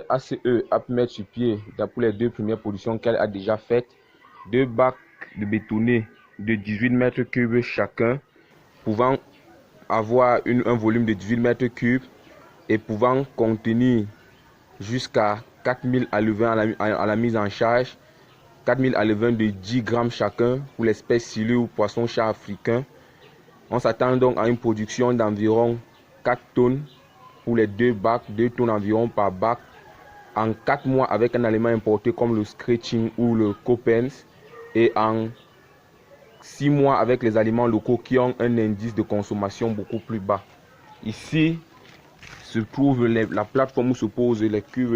ACE a pu mettre sur pied, pour les deux premières positions qu'elle a déjà faites, deux bacs de bétonné de 18 mètres cubes chacun, pouvant avoir un volume de 18 mètres cubes et pouvant contenir jusqu'à 4000 alevins à la mise en charge, 4000 alevins de 10 grammes chacun pour l'espèce silure ou poisson-chat africain. On s'attend donc à une production d'environ 4 tonnes pour les deux bacs, 2 tonnes environ par bac, en 4 mois avec un aliment importé comme le scratching ou le copens, et en 6 mois avec les aliments locaux qui ont un indice de consommation beaucoup plus bas. Ici se trouve la plateforme où se posent les cuves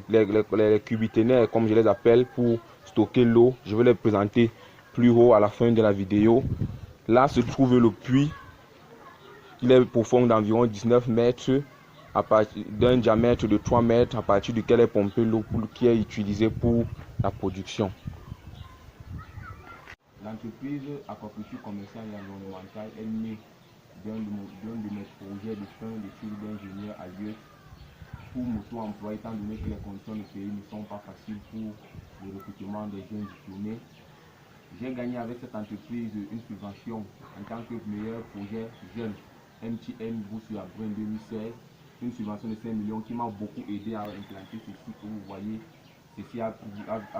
les cubitaires comme je les appelle pour stocker l'eau. Je vais les présenter plus haut à la fin de la vidéo. Là se trouve le puits. Il est profond d'environ 19 mètres à partir d'un diamètre de 3 mètres à partir duquel est pompée l'eau qui est utilisée pour la production. L'entreprise aquaculture commerciale et environnementale est née d'un de mes projets de fin d'études d'ingénieur à Lieu pour m'auto-employer, étant donné que les conditions du pays ne sont pas faciles pour le recrutement des jeunes diplômés. J'ai gagné avec cette entreprise une subvention en tant que meilleur projet jeune MTN Bourse sur Abril 2016, une subvention de 5 millions qui m'a beaucoup aidé à implanter ceci que vous voyez. Ceci a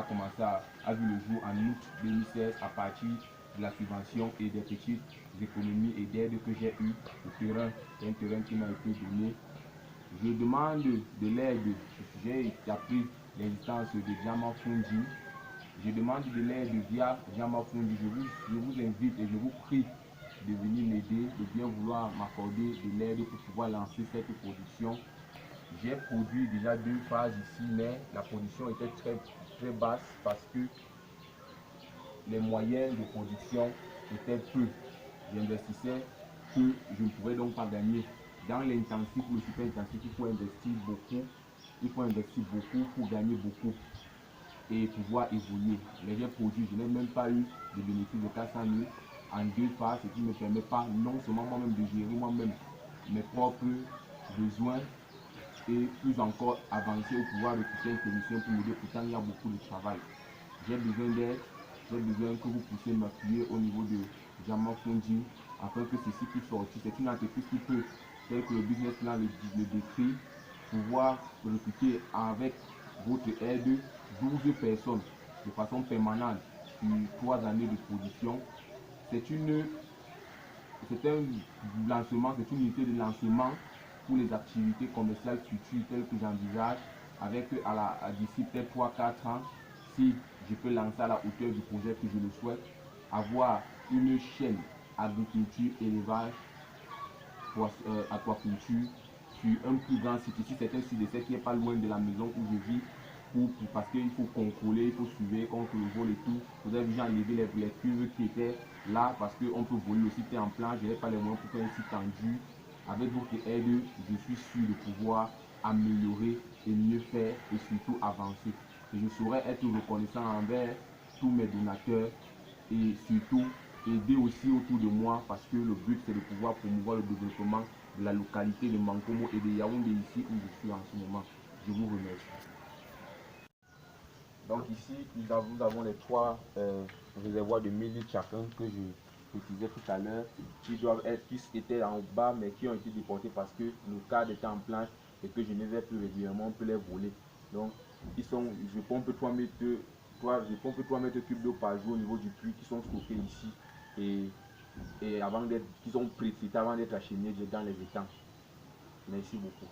commencé à vu le jour en août 2016 à partir de la subvention et des petites économies et d'aides que j'ai eues au terrain, un terrain qui m'a été donné. Je demande de l'aide, j'ai appris l'existence de Diamant Funding. Je demande de l'aide via Diamant Funding. Je vous invite et je vous prie de venir m'aider, de bien vouloir m'accorder de l'aide pour pouvoir lancer cette production. J'ai produit déjà 2 phases ici, mais la production était très basse parce que les moyens de production étaient peu. J'investissais que je ne pouvais donc pas gagner. Dans l'intensif ou le super intensif, il faut investir beaucoup. Il faut investir beaucoup pour gagner beaucoup et pouvoir évoluer. Mais j'ai produit, je n'ai même pas eu de bénéfice de 400 000 en 2 phases, ce qui ne me permet pas non seulement moi-même de gérer moi-même mes propres besoins et plus encore avancer ou pouvoir recruter une solution pour m'aider. Pourtant, il y a beaucoup de travail. J'ai besoin d'aide, j'ai besoin que vous puissiez m'appuyer au niveau de Diamant Funding afin que ceci puisse sortir. C'est une entreprise qui peut, tel que le business plan le décrit, pouvoir recruter avec votre aide 12 personnes de façon permanente sur 3 années de production. C'est un lancement, c'est une unité de lancement pour les activités commerciales futures telles que j'envisage, avec d'ici peut-être 3-4 ans, si je peux lancer à la hauteur du projet que je le souhaite, avoir une chaîne agriculture, élevage, aquaculture sur un plus grand site. Ici, c'est un site d'essai qui n'est pas loin de la maison où je vis, parce qu'il faut contrôler, il faut surveiller contre le vol et tout. Vous avez vu, j'ai enlevé les cuves qui étaient là parce qu'on peut voler le site en plan. Je n'avais pas les moyens pour faire un site tendu. Avec votre aide, je suis sûr de pouvoir améliorer et mieux faire et surtout avancer. Et je saurais être reconnaissant envers tous mes donateurs et surtout aider aussi autour de moi parce que le but c'est de pouvoir promouvoir le développement de la localité de Mankomo et de Yaoundé ici où je suis en ce moment. Je vous remercie. Donc ici, nous avons les 3 réservoirs de 1000 litres chacun que je précisais tout à l'heure, qui étaient en bas mais qui ont été déportés parce que le cadre était en planche et que je ne les ai plus régulièrement, on peut les voler. Donc je pompe 3 mètres cubes d'eau par jour au niveau du puits qui sont stockés ici et qui sont précités avant d'être acheminés dans les étangs. Merci beaucoup.